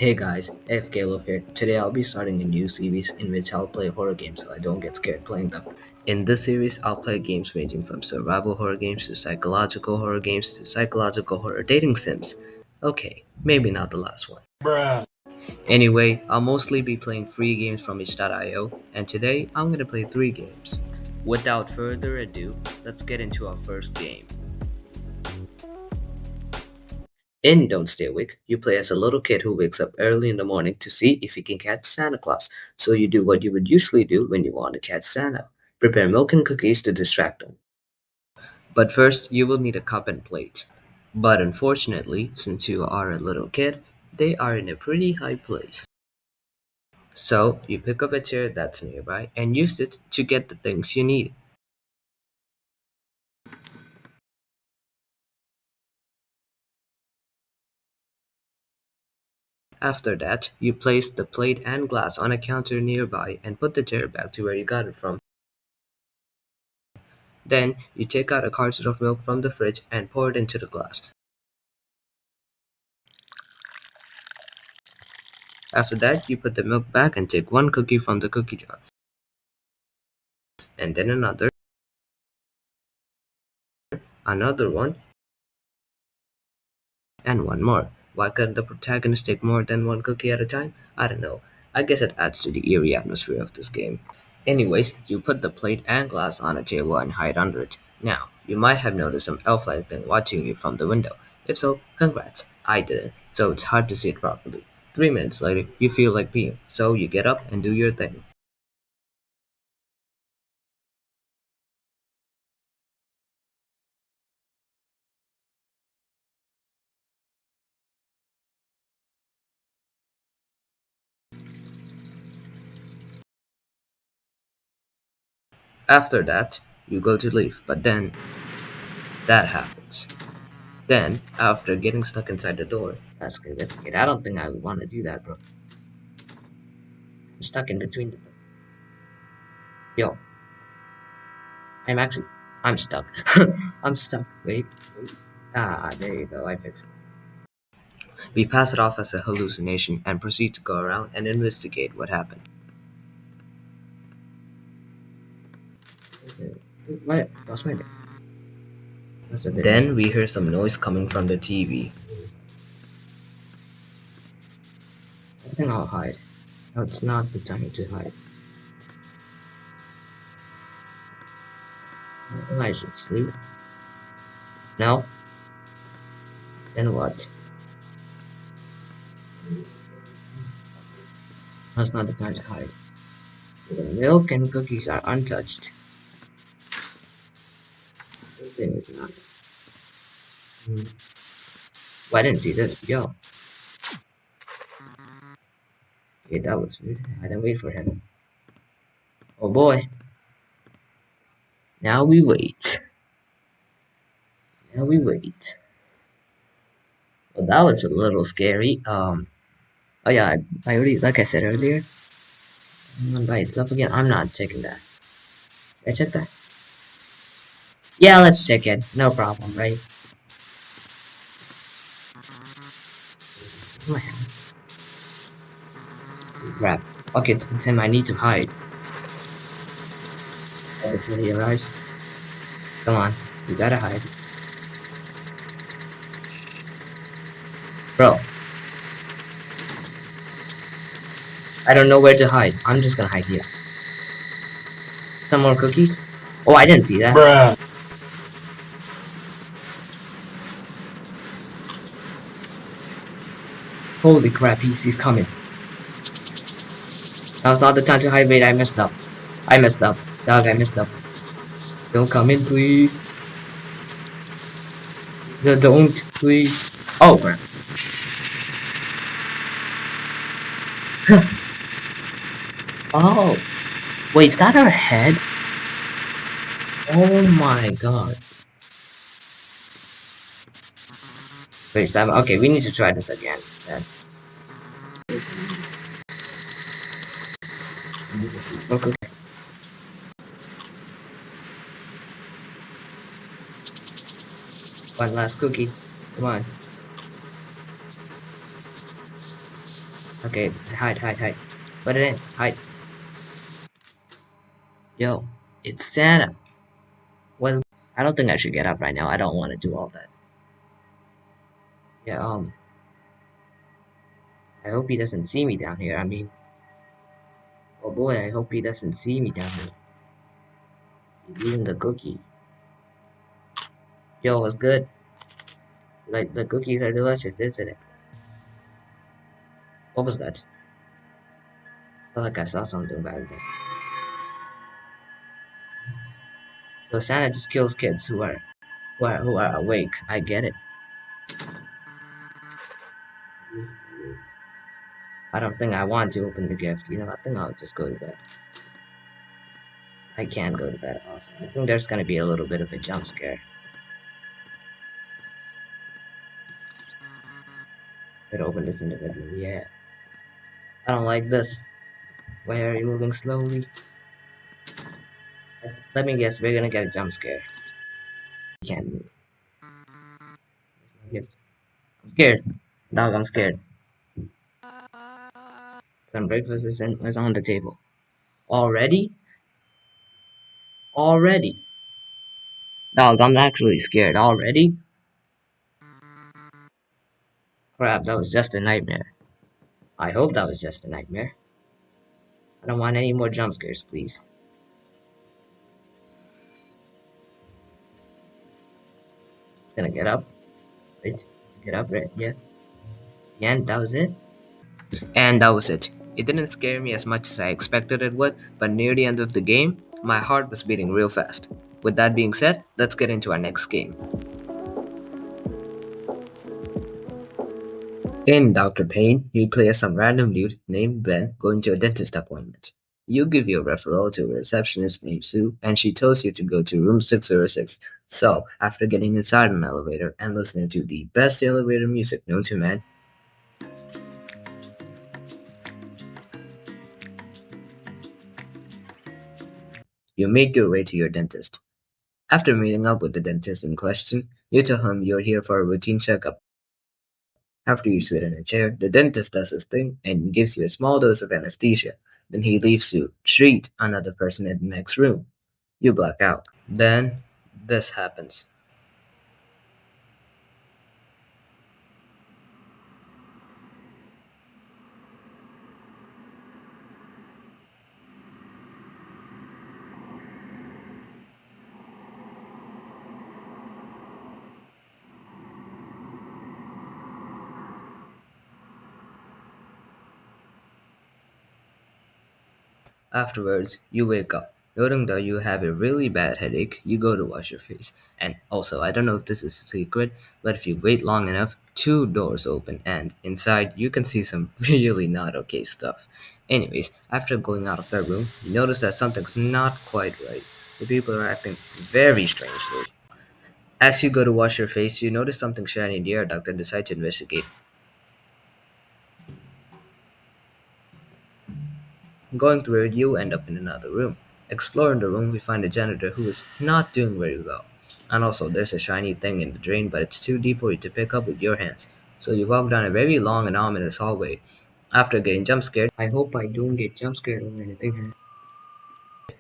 Hey guys, FK Love here. Today I'll be starting a new series in which I'll play horror games so I don't get scared playing them. In this series, I'll play games ranging from survival horror games to psychological horror dating sims. Okay, maybe not the last one. Anyway, I'll mostly be playing free games from itch.io, and today I'm gonna play 3 games. Without further ado, let's get into our first game. In Don't Stay Awake, you play as a little kid who wakes up early in the morning to see if he can catch Santa Claus. So you do what you would usually do when you want to catch Santa: prepare milk and cookies to distract him. But first, you will need a cup and plate. But unfortunately, since you are a little kid, they are in a pretty high place. So you pick up a chair that's nearby and use it to get the things you need. After that, you place the plate and glass on a counter nearby and put the chair back to where you got it from. Then, you take out a carton of milk from the fridge and pour it into the glass. After that, you put the milk back and take one cookie from the cookie jar, and then another one, and one more. Why couldn't the protagonist take more than one cookie at a time? I don't know. I guess it adds to the eerie atmosphere of this game. Anyways, you put the plate and glass on a table and hide under it. Now, you might have noticed some elf-like thing watching you from the window. If so, congrats. I didn't, so it's hard to see it properly. 3 minutes later, you feel like peeing, so you get up and do your thing. After that, you go to leave, but then that happens. Then, after getting stuck inside the door, let's investigate. I don't think I would want to do that, bro. I'm stuck in between the. Yo, I'm stuck. I'm stuck. Wait. Ah, there you go. I fixed it. We pass it off as a hallucination and proceed to go around and investigate what happened. What? Lost my name. Then we hear some noise coming from the TV. I think I'll hide. No, it's not the time to hide. I think I should sleep. No? Then what? That's not the time to hide. The milk and cookies are untouched. This thing is not. Hmm. Oh, I didn't see this. Yo. Okay, that was weird. I didn't wait for him. Oh boy. Now we wait. Now we wait. Well, that was a little scary. Oh yeah, I already, like I said earlier, by itself again. I'm not checking that. Should I check that? Yeah, let's check it. No problem, right? My house. Crap. Okay, it's him. I need to hide. Before he arrives. Come on, you gotta hide. Bro, I don't know where to hide. I'm just gonna hide here. Some more cookies? Oh, I didn't see that. Bruh. Holy crap, he's coming. Now's not the time to hide. Wait, I messed up. I messed up. Dog, I messed up. Don't come in, please. No, don't, please. Oh, crap. Oh. Wait, is that our head? Oh my god. Wait, stop. Okay, we need to try this again. Then. One last cookie. Come on. Okay, hide, hide, hide. Put it in. Hide. Yo, it's Santa. Was I don't think I should get up right now. I don't want to do all that. Yeah, I hope he doesn't see me down here. I mean, oh boy, I hope he doesn't see me down here. He's eating the cookie. Yo, what's good? Like, the cookies are delicious, isn't it? What was that? I feel like I saw something back there. So Santa just kills kids who are awake. I get it. I don't think I want to open the gift. You know, I think I'll just go to bed. I can go to bed also. I think there's gonna be a little bit of a jump scare. Better open this in the bedroom. Yeah. I don't like this. Why are you moving slowly? Let me guess, we're gonna get a jump scare. You can't move. Yes. I'm scared. Dog, I'm scared. Some breakfast is on the table. Already? Already? Dog, I'm actually scared. Already? Crap, that was just a nightmare. I hope that was just a nightmare. I don't want any more jump scares, please. Just gonna get up. Right? Get up, right? Yeah. And that was it. And that was it. It didn't scare me as much as I expected it would, but near the end of the game, my heart was beating real fast. With that being said, let's get into our next game. In Dr. Payne, you play as some random dude named Ben going to a dentist appointment. You give your referral to a receptionist named Sue, and she tells you to go to room 606. So, after getting inside an elevator and listening to the best elevator music known to man, you make your way to your dentist. After meeting up with the dentist in question, you tell him you're here for a routine checkup. After you sit in a chair, the dentist does his thing and gives you a small dose of anesthesia. Then he leaves to treat another person in the next room. You black out. Then this happens. Afterwards, you wake up. Noting that you have a really bad headache, you go to wash your face. And also, I don't know if this is a secret, but if you wait long enough, two doors open, and inside you can see some really not okay stuff. Anyways, after going out of that room, you notice that something's not quite right. The people are acting very strangely. As you go to wash your face, you notice something shiny in the air duct and decide to investigate. Going through it, you end up in another room. Exploring the room, we find a janitor who is not doing very well. And also, there's a shiny thing in the drain, but it's too deep for you to pick up with your hands. So you walk down a very long and ominous hallway. After getting jump scared, I hope I don't get jump scared or anything.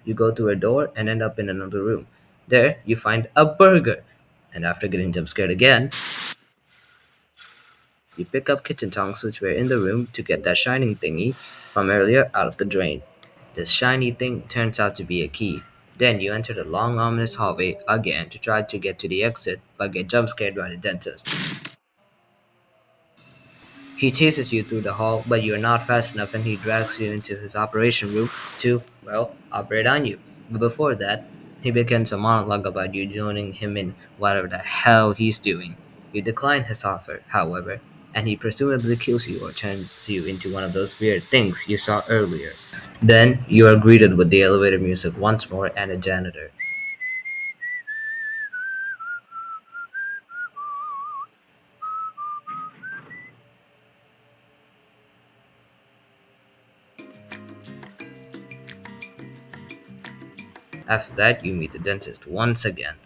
You go through a door and end up in another room. There, you find a burger. And after getting jump scared again, you pick up kitchen tongs which were in the room to get that shining thingy from earlier out of the drain. This shiny thing turns out to be a key. Then you enter the long ominous hallway again to try to get to the exit but get jump scared by the dentist. He chases you through the hall, but you're not fast enough and he drags you into his operation room to, well, operate on you. But before that, he begins a monologue about you joining him in whatever the hell he's doing. You decline his offer, however, and he presumably kills you or turns you into one of those weird things you saw earlier. Then you are greeted with the elevator music once more and a janitor. After that, you meet the dentist once again.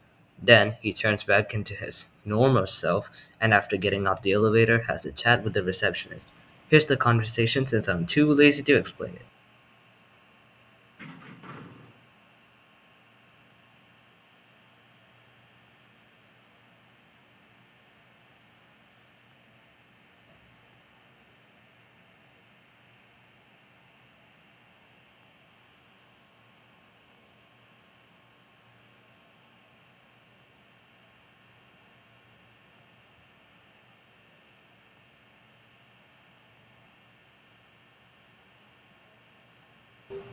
Then he turns back into his normal self and after getting off the elevator has a chat with the receptionist. Here's the conversation since I'm too lazy to explain it.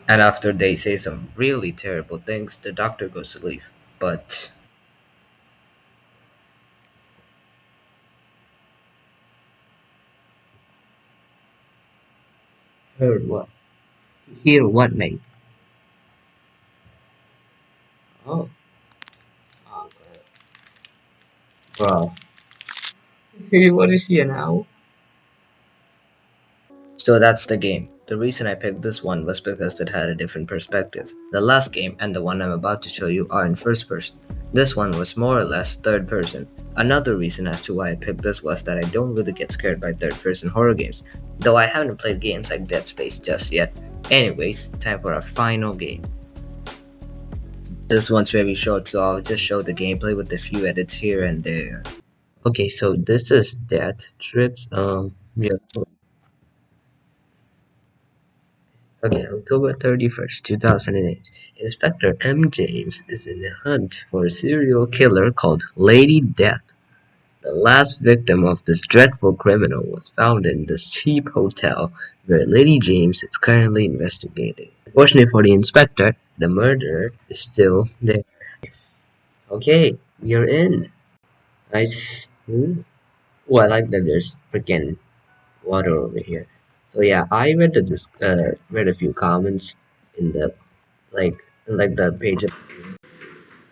And after they say some really terrible things, the doctor goes to leave. But heard what? Hear what, mate? Oh, oh bro. Hey, what is here now? So that's the game. The reason I picked this one was because it had a different perspective. The last game and the one I'm about to show you are in first person. This one was more or less third person. Another reason as to why I picked this was that I don't really get scared by third person horror games, though I haven't played games like Dead Space just yet. Anyways, time for our final game. This one's very short, so I'll just show the gameplay with a few edits here and there. Okay, so this is Death Trips. Yeah. Okay, October 31st, 2008. Inspector M. James is in a hunt for a serial killer called Lady Death. The last victim of this dreadful criminal was found in this cheap hotel where Lady James is currently investigating. Unfortunately for the inspector, the murderer is still there. Okay, we are in. Nice. Oh, I like that there's freaking water over here. So yeah, I read a few comments in the like the page of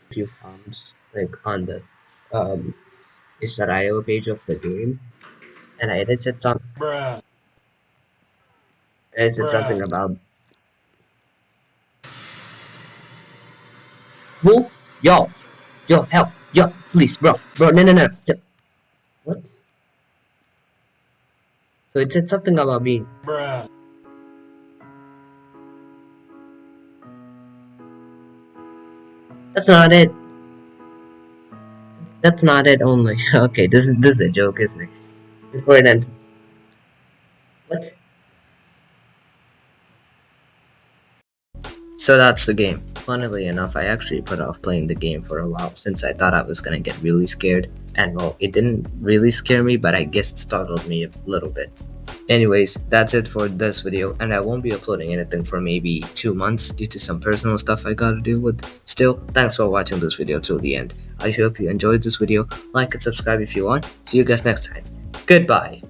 few comments like on the um Israel page of the game, and I said something about who yo help yo please bro no yo. What? So it said something about being. That's not it. That's not it only. Okay, this is a joke, isn't it? Before it ends. What? So that's the game. Funnily enough, I actually put off playing the game for a while since I thought I was gonna get really scared. And well, it didn't really scare me, but I guess it startled me a little bit. Anyways, that's it for this video, and I won't be uploading anything for maybe 2 months due to some personal stuff I gotta deal with. Still, thanks for watching this video till the end. I hope you enjoyed this video. Like and subscribe if you want. See you guys next time. Goodbye.